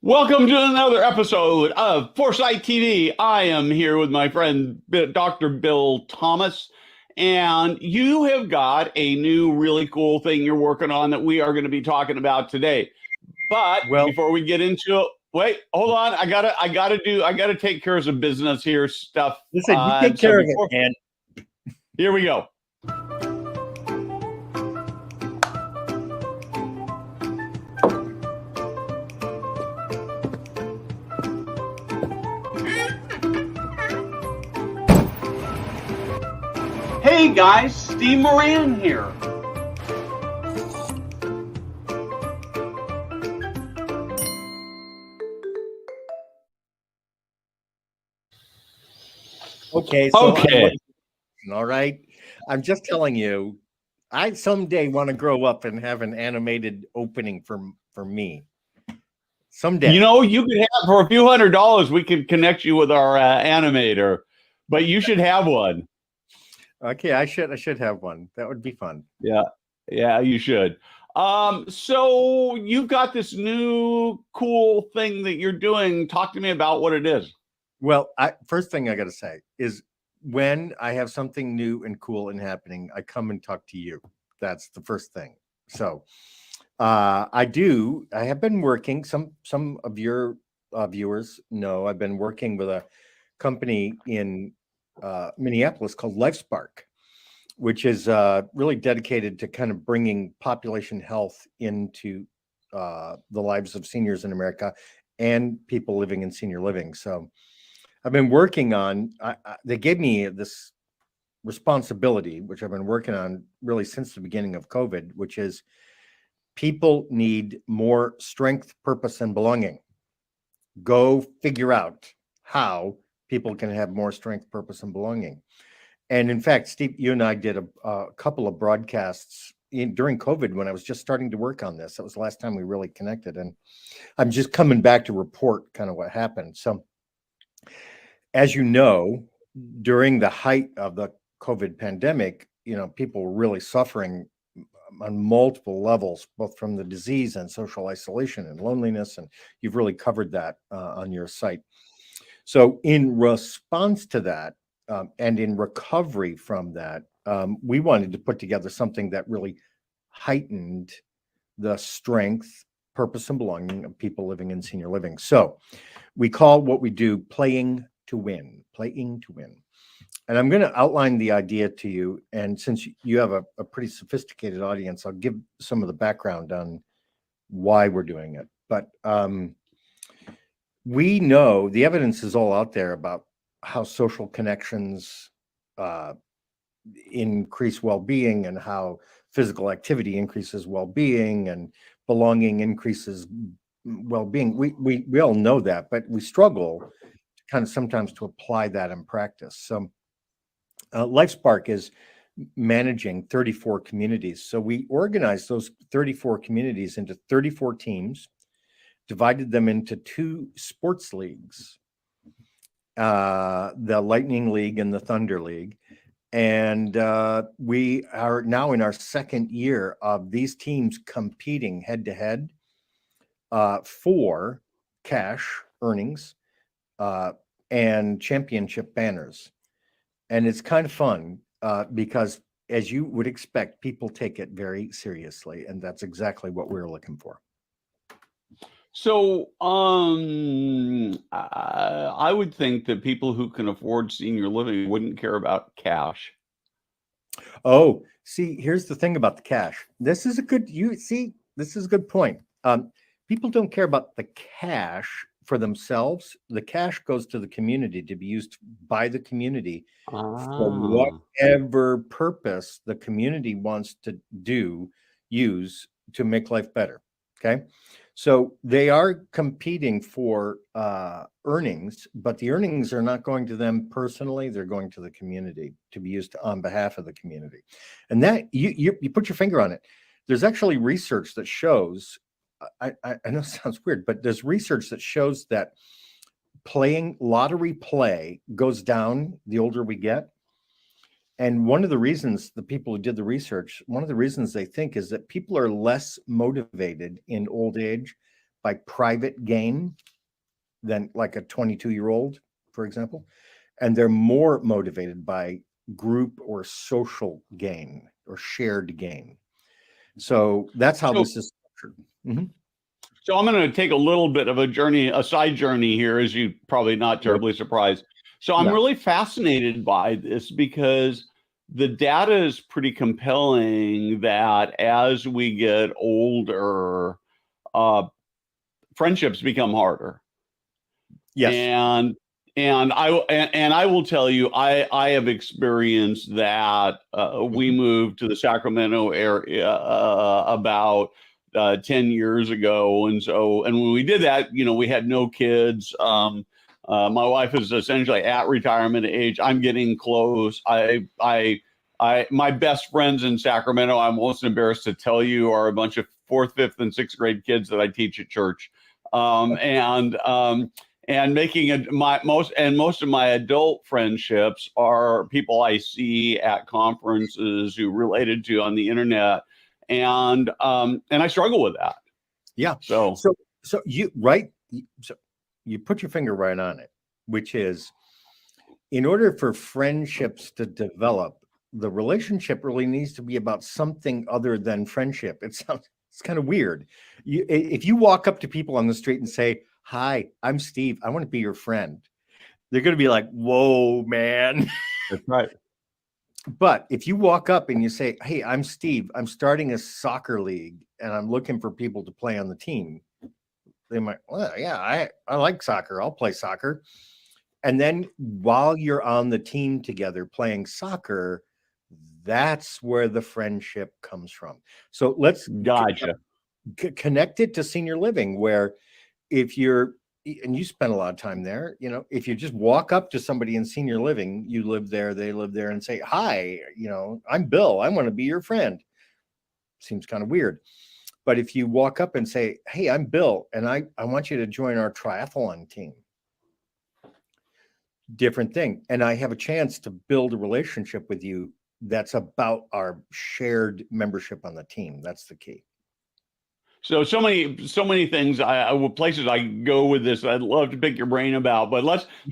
Welcome to another episode of Foresight TV. I am here with my friend Dr. Bill Thomas, and you have got a new really cool thing you're working on that we are going to be talking about today. But Well, before we get into it, wait, hold on. I gotta take care of some business here stuff. listen, you take care of it, man. Here we go. Hey guys, Steve Moran here. Okay, all right. I'm just telling you, I someday want to grow up and have an animated opening for me. Someday. You know, you could have for a few $100, we could connect you with our animator, but you should have one. Okay, I should have one. That would be fun. Yeah, you should. So you've got this new cool thing that you're doing. Talk to me about what it is. Well, first thing I got to say is when I have something new and cool and happening, I come and talk to you. That's the first thing. So I have been working. Some of your viewers know I've been working with a company in Minneapolis called LifeSpark, which is really dedicated to kind of bringing population health into the lives of seniors in America and people living in senior living. So I've been working on, they gave me this responsibility, which I've been working on really since the beginning of COVID, which is people need more strength, purpose, and belonging. Go figure out how people can have more strength, purpose, and belonging. And in fact, Steve, you and I did a couple of broadcasts during COVID when I was just starting to work on this. That was the last time we really connected. And I'm just coming back to report kind of what happened. So as you know, during the height of the COVID pandemic, people were really suffering on multiple levels, both from the disease and social isolation and loneliness. And you've really covered that on your site. So in response to that, and in recovery from that, we wanted to put together something that really heightened the strength, purpose, and belonging of people living in senior living. So we call what we do playing to win. And I'm going to outline the idea to you. And since you have a pretty sophisticated audience, I'll give some of the background on why we're doing it. But we know the evidence is all out there about how social connections increase well-being and how physical activity increases well-being and belonging increases well-being. We all know that, but we struggle kind of sometimes to apply that in practice. So LifeSpark is managing 34 communities. So we organized those 34 communities into 34 teams, divided them into 2 sports leagues, the Lightning League and the Thunder League. And we are now in our second year of these teams competing head to head for cash earnings and championship banners. And it's kind of fun because, as you would expect, people take it very seriously. And that's exactly what we're looking for. So, I would think that people who can afford senior living wouldn't care about cash. Oh, see, here's the thing about the cash. This is a good point. People don't care about the cash for themselves. The cash goes to the community to be used by the community for whatever purpose the community wants to use to make life better. Okay. So they are competing for earnings, but the earnings are not going to them personally. They're going to the community to be used on behalf of the community. And that you put your finger on it. There's actually research that shows, I know it sounds weird, but there's research that shows that lottery play goes down the older we get. And one of the reasons the people who did the research, one of the reasons they think is that people are less motivated in old age by private gain than like a 22-year-old, for example. And they're more motivated by group or social gain or shared gain. So that's how this is structured. Mm-hmm. So I'm going to take a little bit of a side journey here, as you probably not terribly surprised. So I'm really fascinated by this because the data is pretty compelling that as we get older, friendships become harder. Yes. And I will tell you, I have experienced that. We moved to the Sacramento area about 10 years ago, and when we did that, we had no kids. My wife is essentially at retirement age. I'm getting close. My best friends in Sacramento, I'm almost embarrassed to tell you, are a bunch of fourth, fifth, and sixth grade kids that I teach at church. And most of my adult friendships are people I see at conferences who related to on the internet, and I struggle with that. Yeah. So you put your finger right on it, which is, in order for friendships to develop, the relationship really needs to be about something other than friendship. It's kind of weird. If you walk up to people on the street and say, "Hi, I'm Steve. I want to be your friend," they're going to be like, "Whoa, man." that's right. But if you walk up and you say, "Hey, I'm Steve. I'm starting a soccer league and I'm looking for people to play on the team," they might, "Well, yeah, I like soccer. I'll play soccer." And then while you're on the team together playing soccer, that's where the friendship comes from. So let's Gotcha. connect it to senior living, where if you're, and you spend a lot of time there, if you just walk up to somebody in senior living, you live there, they live there, and say, "Hi, I'm Bill. I want to be your friend." Seems kind of weird. But if you walk up and say, "Hey, I'm Bill, and I want you to join our triathlon team," different thing. And I have a chance to build a relationship with you that's about our shared membership on the team. That's the key. So many things. Places I go with this. I'd love to pick your brain about, but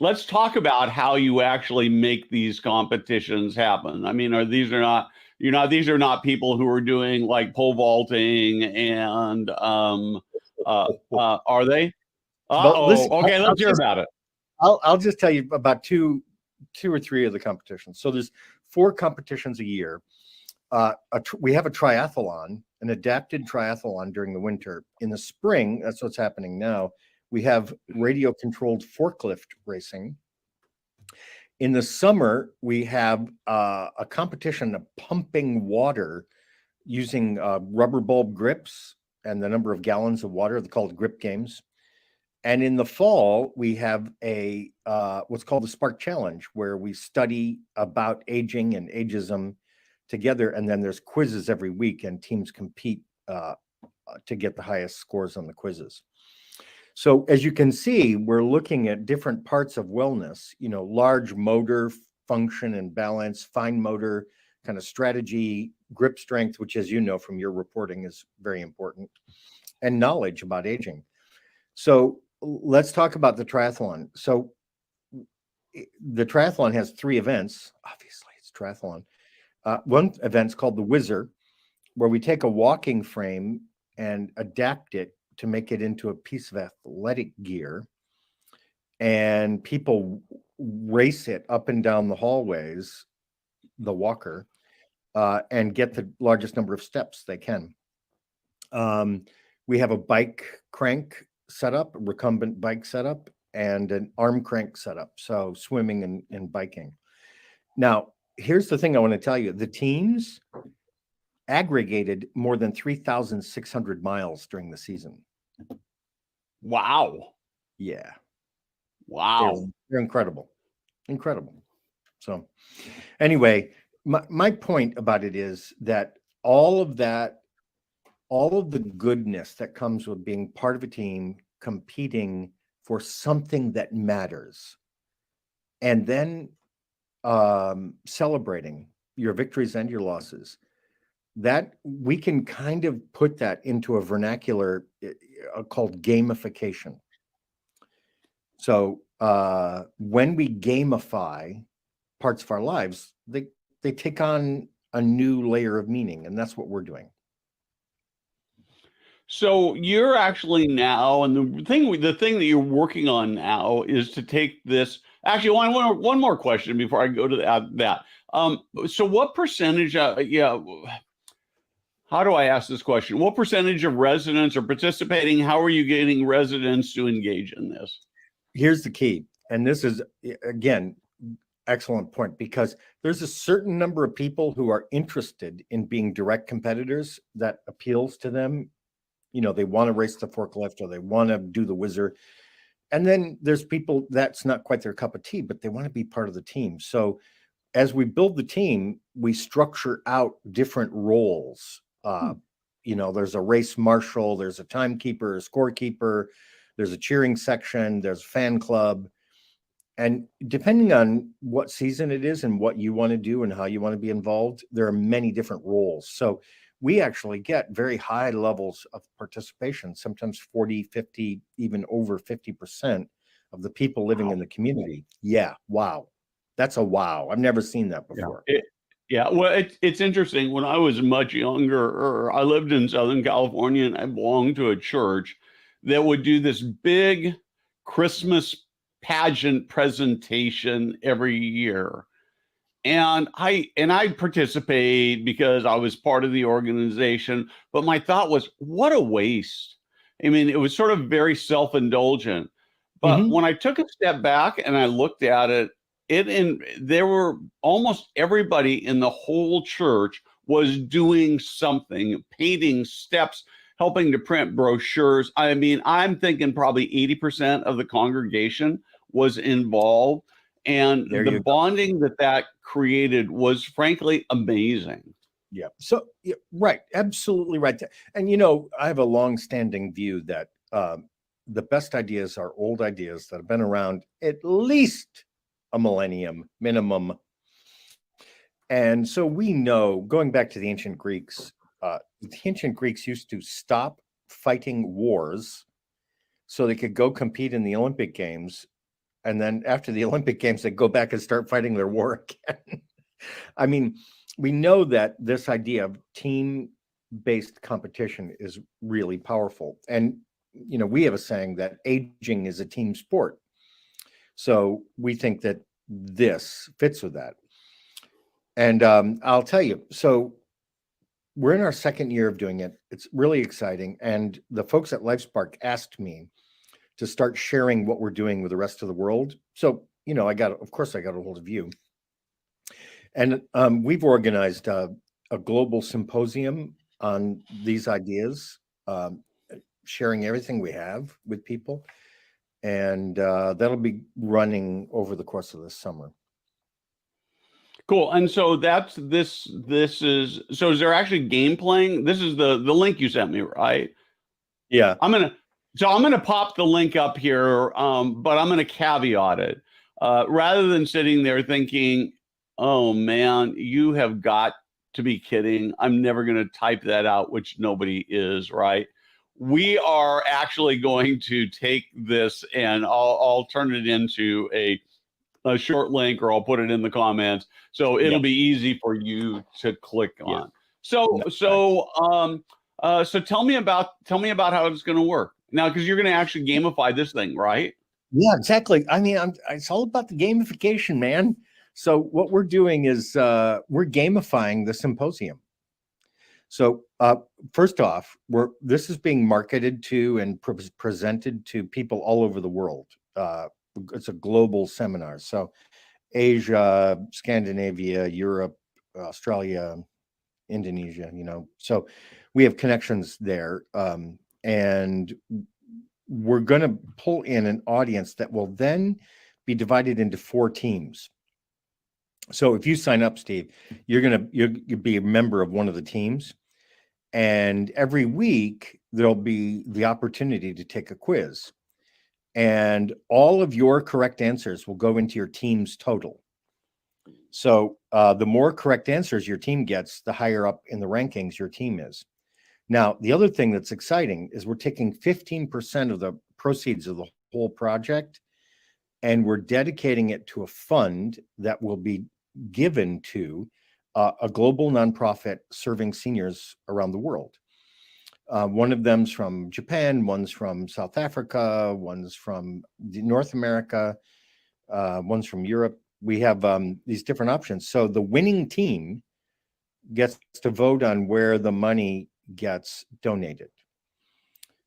let's talk about how you actually make these competitions happen. I mean, these are not people who are doing like pole vaulting and are they? Well, listen, Okay, let's hear about it. I'll just tell you about two or three of the competitions. So there's 4 competitions a year. We have a triathlon, an adapted triathlon during the winter. In the spring, that's what's happening now, we have radio controlled forklift racing. In the summer, we have a competition of pumping water using rubber bulb grips and the number of gallons of water. They're called grip games. And in the fall, we have a what's called the Spark Challenge, where we study about aging and ageism together. And then there's quizzes every week, and teams compete to get the highest scores on the quizzes. So as you can see, we're looking at different parts of wellness, large motor function and balance, fine motor kind of strategy, grip strength, which, as you know from your reporting, is very important, and knowledge about aging. So let's talk about the triathlon. So the triathlon has 3 events. Obviously, it's triathlon. One event's called the Whizzer, where we take a walking frame and adapt it to make it into a piece of athletic gear. And people race it up and down the hallways, the walker, and get the largest number of steps they can. We have a bike crank setup, a recumbent bike setup, and an arm crank setup. So swimming and biking. Now, here's the thing I want to tell you. The teams aggregated more than 3,600 miles during the season. Wow. Yeah. Wow. They're incredible. Incredible. So anyway, my point about it is that all of the goodness that comes with being part of a team, competing for something that matters, and then celebrating your victories and your losses, that we can kind of put that into a vernacular called gamification. So when we gamify parts of our lives, they take on a new layer of meaning, and that's what we're doing. So you're actually now, and the thing that you're working on now is to take this. Actually, one more question before I go to that. So what percentage? Yeah, how do I ask this question? What percentage of residents are participating? How are you getting residents to engage in this? Here's the key, and this is again excellent point, because there's a certain number of people who are interested in being direct competitors that appeals to them. They want to race the forklift, or they want to do the whizzer. And then there's people that's not quite their cup of tea, but they want to be part of the team. So as we build the team, we structure out different roles. There's a race marshal, there's a timekeeper, a scorekeeper, there's a cheering section, there's a fan club. And depending on what season it is and what you want to do and how you want to be involved, there are many different roles. So we actually get very high levels of participation, sometimes 40, 50, even over 50% of the people living in the community. Yeah. Wow. That's a wow. I've never seen that before. Yeah. Well, it's interesting. When I was much younger, I lived in Southern California, and I belonged to a church that would do this big Christmas pageant presentation every year. And I participate because I was part of the organization, but my thought was, what a waste. I mean, it was sort of very self-indulgent. But when I took a step back and I looked at it, there were almost everybody in the whole church was doing something, painting steps, helping to print brochures. I mean, I'm thinking probably 80% of the congregation was involved. And the bonding that created was frankly amazing. Yeah. So, yeah, right. Absolutely right. And, I have a long-standing view that the best ideas are old ideas that have been around at least a millennium minimum. And so we know, going back to the ancient Greeks used to stop fighting wars so they could go compete in the Olympic Games. And then after the Olympic Games, they go back and start fighting their war again. I mean, we know that this idea of team-based competition is really powerful. And, we have a saying that aging is a team sport. So we think that this fits with that. And I'll tell you, so we're in our second year of doing it. It's really exciting. And the folks at LifeSpark asked me to start sharing what we're doing with the rest of the world. So, of course I got a hold of you. And we've organized a global symposium on these ideas, sharing everything we have with people. And that'll be running over the course of this summer. Cool. And so is there actually game playing? This is the link you sent me, right? Yeah. I'm gonna pop the link up here, but I'm gonna caveat it. Rather than sitting there thinking, oh man, you have got to be kidding. I'm never gonna type that out, which nobody is, right? We are actually going to take this, and I'll turn it into a short link, or I'll put it in the comments. So it'll be easy for you to click on. So tell me about how it's going to work now, because you're going to actually gamify this thing, right? Yeah, exactly. I mean, it's all about the gamification, man. So what we're doing is we're gamifying the symposium. So first off, this is being marketed to and presented to people all over the world. It's a global seminar. So Asia, Scandinavia, Europe, Australia, Indonesia, so we have connections there. And we're going to pull in an audience that will then be divided into 4 teams. So if you sign up, Steve, you'll be a member of one of the teams. And every week there'll be the opportunity to take a quiz. And all of your correct answers will go into your team's total. So the more correct answers your team gets, the higher up in the rankings your team is. Now, the other thing that's exciting is we're taking 15% of the proceeds of the whole project and we're dedicating it to a fund that will be given to a global nonprofit serving seniors around the world. One of them's from Japan, one's from South Africa, one's from North America, one's from Europe. We have these different options. So the winning team gets to vote on where the money gets donated.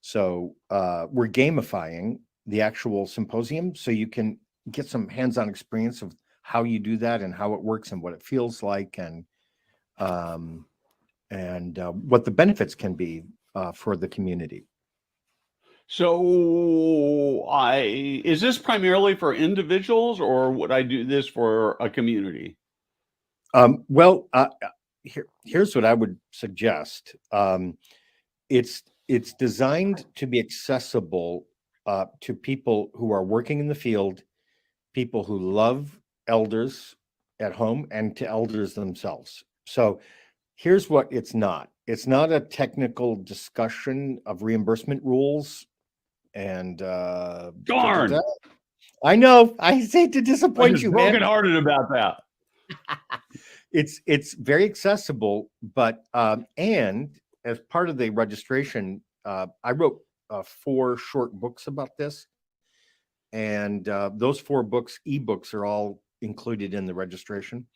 So we're gamifying the actual symposium so you can get some hands-on experience of how you do that and how it works and what it feels like and what the benefits can be for the community. So is this primarily for individuals or would I do this for a community? Well, here's what I would suggest. It's designed to be accessible to people who are working in the field, people who love elders at home, and to elders themselves. So here's what it's not. It's not a technical discussion of reimbursement rules and Darn. I know. I hate to disappoint you, man. Brokenhearted about that. It's very accessible, but and as part of the registration, I wrote 4 short books about this, and those 4 books, ebooks, are all included in the registration.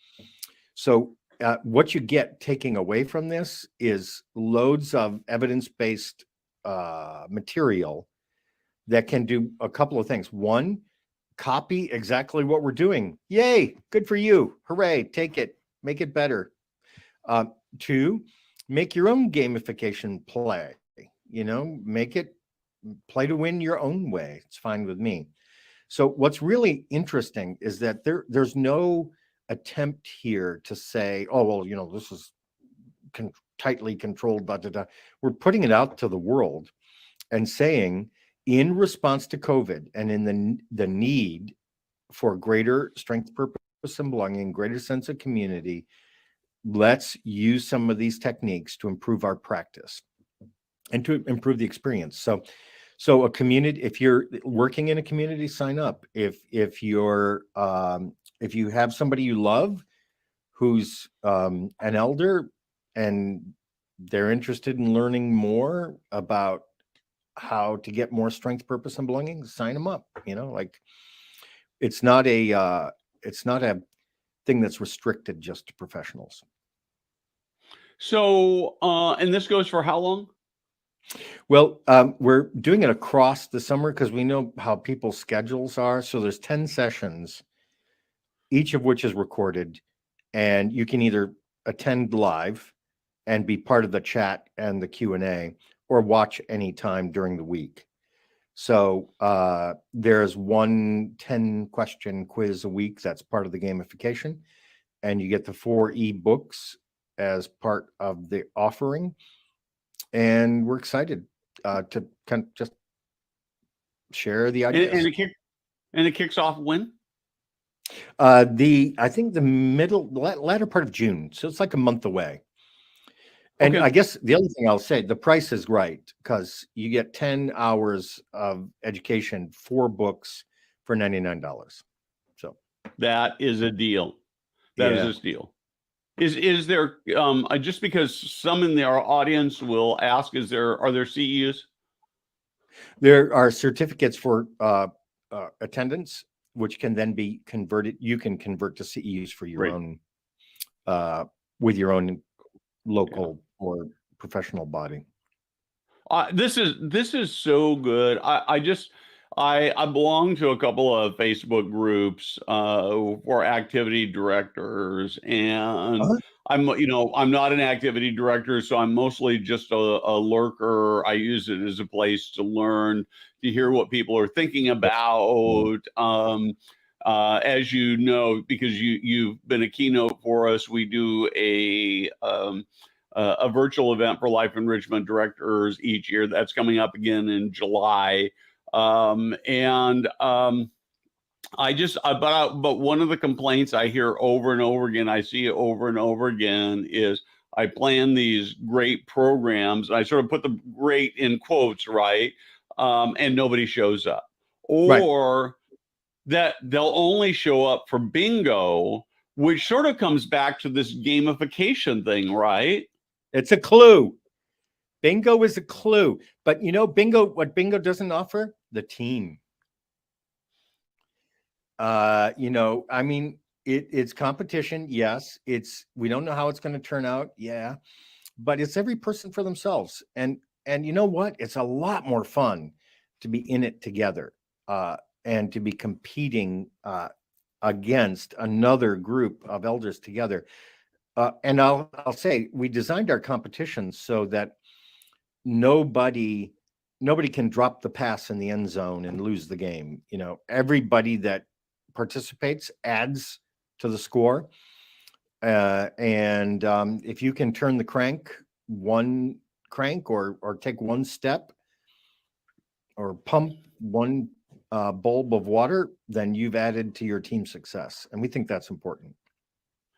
So what you get taking away from this is loads of evidence-based material that can do a couple of things. One, copy exactly what we're doing. Yay, good for you. Hooray, take it, make it better. 2, make your own gamification play, make it play to win your own way. It's fine with me. So what's really interesting is that there's no attempt here to say, oh, well, this is tightly controlled, blah, blah, blah. We're putting it out to the world and saying, in response to COVID and in the need for greater strength, purpose, and belonging, greater sense of community, let's use some of these techniques to improve our practice and to improve the experience. So a community, if you're working in a community, sign up. If you have somebody you love who's an elder and they're interested in learning more about how to get more strength, purpose, and belonging, sign them up. It's not a thing that's restricted just to professionals. So, and this goes for how long? Well, we're doing it across the summer because we know how people's schedules are. So there's 10 sessions, each of which is recorded, and you can either attend live and be part of the chat and the Q&A, or watch anytime during the week. So there's 1 10-question quiz a week that's part of the gamification, and you get the 4 ebooks as part of the offering. And we're excited to kind of just share the ideas. And it kicks off when? I think the latter part of June. So it's like a month away. And okay. I guess the other thing I'll say, the price is right because you get 10 hours of education, 4 books for $99. So that is a deal. That is a deal. Is there just because some in our audience will ask, are there CEUs? There are certificates for attendance, which can then be converted. You can convert to CEUs for your own with your own local or professional body. This is so good. I belong to a couple of Facebook groups for activity directors, and I'm not an activity director, so I'm mostly just a lurker. I use it as a place to learn, to hear what people are thinking about. As you know, because you've been a keynote for us, we do a virtual event for life enrichment directors each year. That's coming up again in July. But one of the complaints I hear over and over again, I see it over and over again, is I plan these great programs. And I sort of put the great in quotes, right? And nobody shows up. Right. Or that they'll only show up for bingo, which sort of comes back to this gamification thing, right? It's a clue. Bingo is a clue. But you know, what bingo doesn't offer? The team. You know, I mean, it's competition. Yes. We don't know how it's going to turn out. Yeah. But it's every person for themselves. And you know what? It's a lot more fun to be in it together, and to be competing against another group of elders together. And I'll say we designed our competitions so that nobody can drop the pass in the end zone and lose the game. You know, everybody that participates adds to the score. And if you can turn one crank or take one step or pump one bulb of water, then you've added to your team's success. And we think that's important.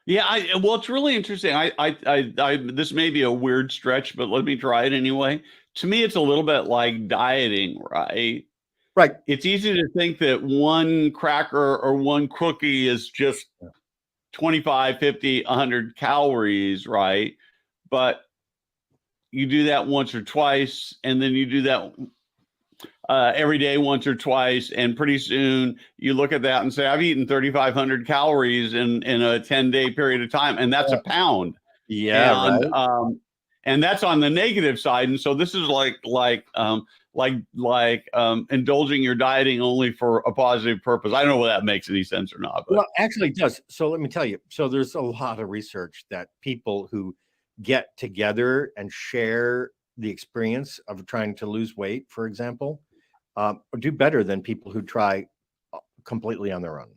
Yeah, well, it's really interesting. This may be a weird stretch, but let me try it anyway. To me, it's a little bit like dieting, right? Right. It's easy to think that one cracker or one cookie is just 25, 50, 100 calories, right? But you do that once or twice, and then you do that every day once or twice, and pretty soon you look at that and say, I've eaten 3,500 calories in a 10-day period of time, and that's a pound. Yeah, right. And that's on the negative side. And so this is like indulging your dieting only for a positive purpose. I don't know whether that makes any sense or not. But. Well, actually it does. So let me tell you. So there's a lot of research that people who get together and share the experience of trying to lose weight, for example, do better than people who try completely on their own.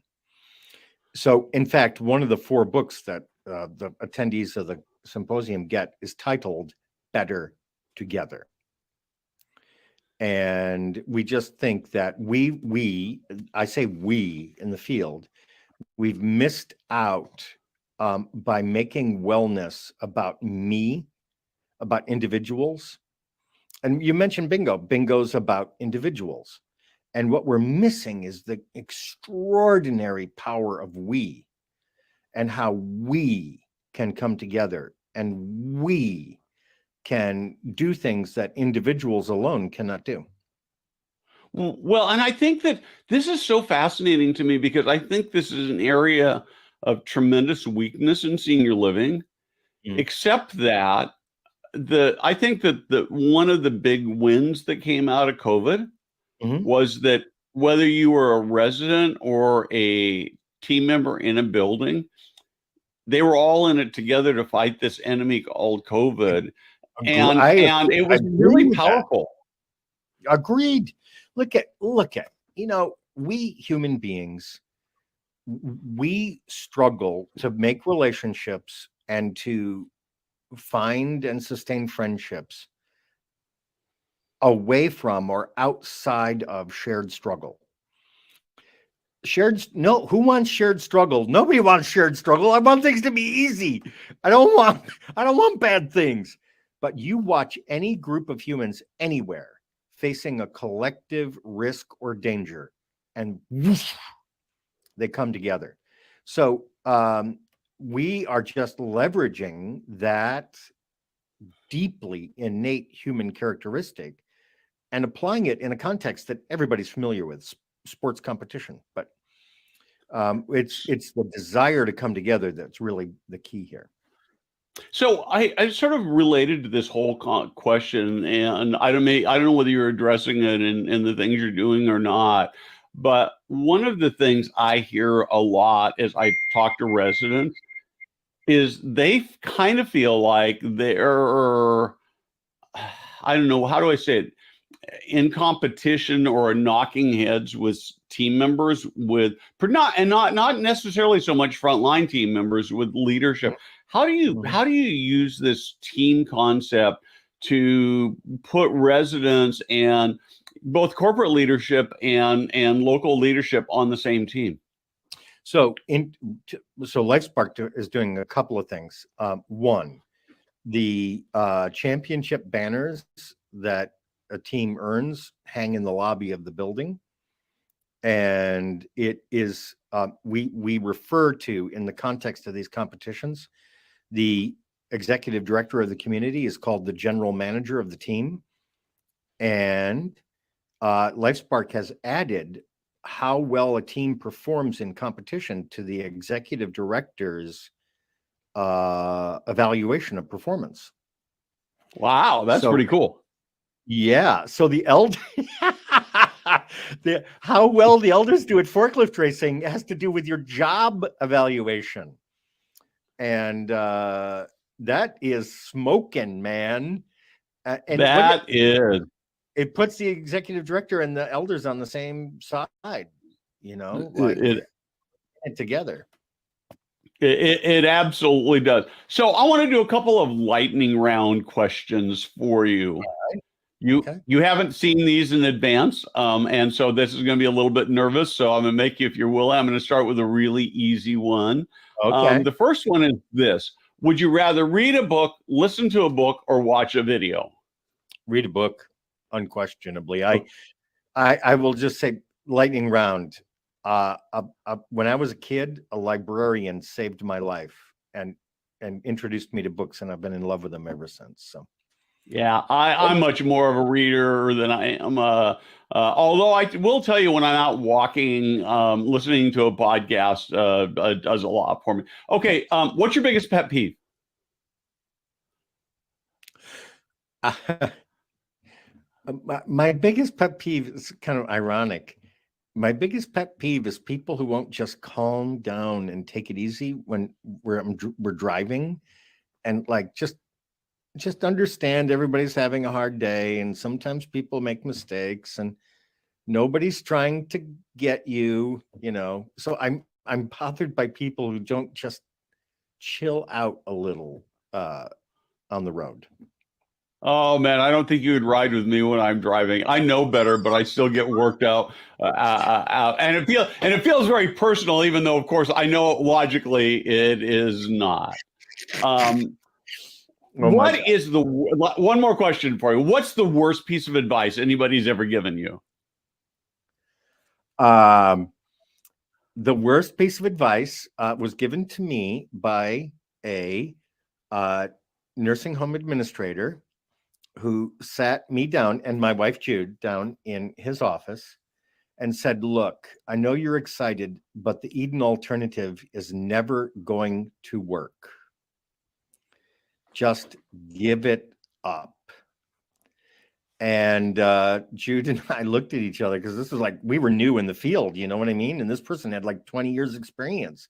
So, in fact, one of the 4 books that the attendees of the symposium get is titled Better Together. And we just think that I say we in the field, we've missed out by making wellness about me, about individuals. And you mentioned bingo. Bingo's about individuals. And what we're missing is the extraordinary power of we, and how we can come together and we can do things that individuals alone cannot do. Well, and I think that this is so fascinating to me because I think this is an area of tremendous weakness in senior living, except that I think that one of the big wins that came out of COVID was that whether you were a resident or a team member in a building, they were all in it together to fight this enemy called COVID. And it was really powerful. Agreed. Look at, you know, we human beings, we struggle to make relationships and to find and sustain friendships away from or outside of shared struggle. Who wants shared struggle? Nobody wants shared struggle. I want things to be easy. I don't want bad things. But you watch any group of humans anywhere facing a collective risk or danger, and whoosh, they come together. So we are just leveraging that deeply innate human characteristic and applying it in a context that everybody's familiar with, sports competition. But it's the desire to come together that's really the key here. So I sort of related to this whole question, and I don't know whether you're addressing it in the things you're doing or not. But one of the things I hear a lot as I talk to residents is they kind of feel like they're, I don't know, how do I say it? In competition or knocking heads with team members not necessarily so much frontline team members with leadership. How do you use this team concept to put residents and both corporate leadership and local leadership on the same team? So LifeSpark is doing a couple of things. One, the championship banners that a team earns hang in the lobby of the building, and it is we refer to, in the context of these competitions, the executive director of the community is called the general manager of the team, and LifeSpark has added how well a team performs in competition to the executive director's evaluation of performance. Wow, that's So, pretty cool. yeah. So how well the elders do at forklift racing has to do with your job evaluation. And that is smoking, man. And That is. it puts the executive director and the elders on the same side, like It, together. it absolutely does. So I want to do a couple of lightning round questions for you. You haven't seen these in advance, and so this is going to be a little bit nervous. So I'm going to make you, if you're willing, I'm going to start with a really easy one. Okay. The first one is this: would you rather read a book, listen to a book, or watch a video? Read a book, unquestionably. I will just say lightning round. When I was a kid, a librarian saved my life and introduced me to books, and I've been in love with them ever since. So. Yeah, I'm much more of a reader than I am. Although I will tell you, when I'm out walking, listening to a podcast does a lot for me. Okay, what's your biggest pet peeve? My biggest pet peeve is kind of ironic. My biggest pet peeve is people who won't just calm down and take it easy when we're driving, and like just understand everybody's having a hard day, and sometimes people make mistakes, and nobody's trying to get you, So I'm bothered by people who don't just chill out a little on the road. Oh man, I don't think you would ride with me when I'm driving. I know better, but I still get worked out, and it feels very personal, even though, of course, I know logically it is not. What is the one more question for you? What's the worst piece of advice anybody's ever given you? The worst piece of advice was given to me by a nursing home administrator who sat me down and my wife Jude down in his office and said, "Look, I know you're excited, but the Eden alternative is never going to work. Just give it up." And Jude and I looked at each other, because this was like, we were new in the field, you know what I mean? And this person had like 20 years experience.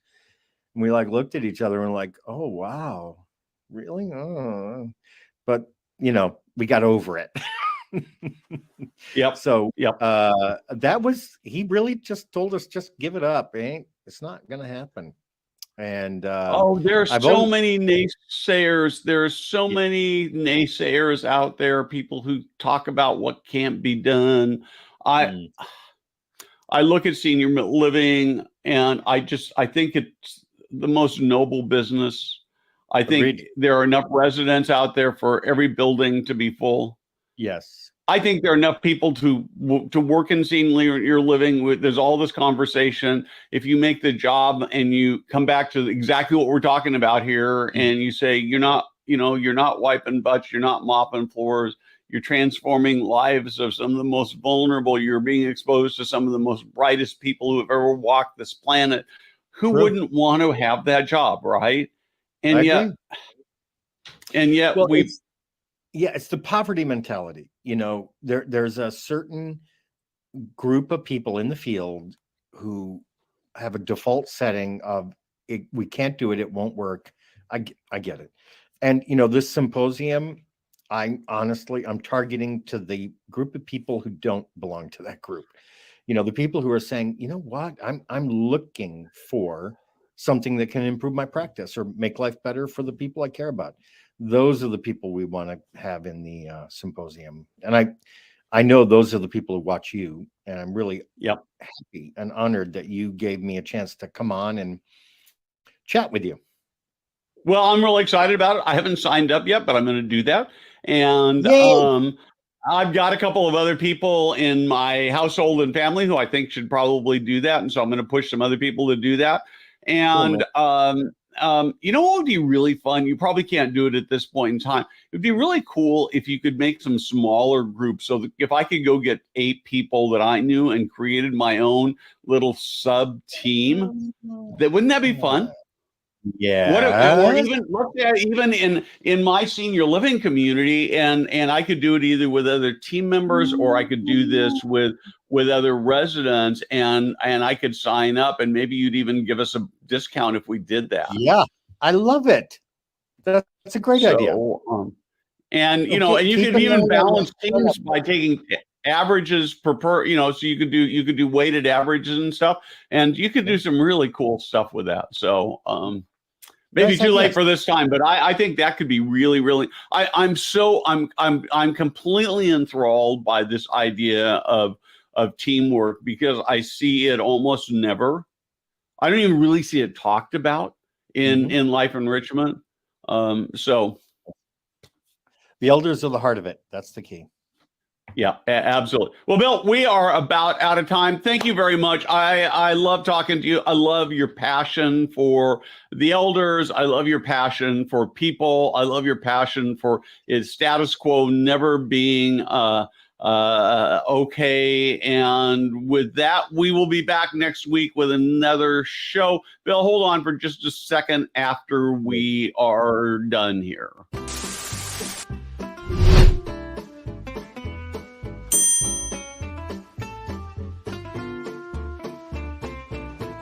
And we like looked at each other and like, oh, wow, really? Oh. But, we got over it. Yep. So he really just told us, just give it up. It's not going to happen. And there's so many naysayers. There's so many naysayers out there, people who talk about what can't be done. I look at senior living, and I think it's the most noble business. I think there are enough residents out there for every building to be full. Yes. I think there are enough people to work in senior living. There's all this conversation. If you make the job and you come back to exactly what we're talking about here, and you say you're not wiping butts, you're not mopping floors, you're transforming lives of some of the most vulnerable. You're being exposed to some of the most brightest people who have ever walked this planet. Who wouldn't want to have that job, right? And yet it's the poverty mentality. There's a certain group of people in the field who have a default setting of we can't do it, it won't work. I get it. And this symposium, I'm targeting to the group of people who don't belong to that group. The people who are saying, you know what, I'm looking for something that can improve my practice or make life better for the people I care about. Those are the people we want to have in the symposium. And I know those are the people who watch you, and I'm really happy and honored that you gave me a chance to come on and chat with you. Well, I'm really excited about it. I haven't signed up yet, but I'm going to do that. And Yay! I've got a couple of other people in my household and family who I think should probably do that. And so I'm going to push some other people to do that. Cool, man. And you know what would be really fun? You probably can't do it at this point in time. It'd be really cool if you could make some smaller groups. So that if I could go get 8 people that I knew and created my own little sub team, wouldn't that be fun? Or Yes. even look at even in my senior living community, and I could do it either with other team members, or I could do this with other residents, and I could sign up, and maybe you'd even give us a discount if we did that. Yeah, I love it. That's a great idea. And you know, and you could even balance teams by taking averages per, you know, so you could do weighted averages and stuff, and you could do some really cool stuff with that. So maybe too late for this time, but I think that could be really, really. I'm completely enthralled by this idea of teamwork, because I see it almost never. I don't even really see it talked about in life enrichment. So the elders are the heart of it. That's the key. Yeah, absolutely. Well, Bill, we are about out of time. Thank you very much. I love talking to you. I love your passion for the elders. I love your passion for people. I love your passion for status quo never being okay. And with that, we will be back next week with another show. Bill, hold on for just a second after we are done here.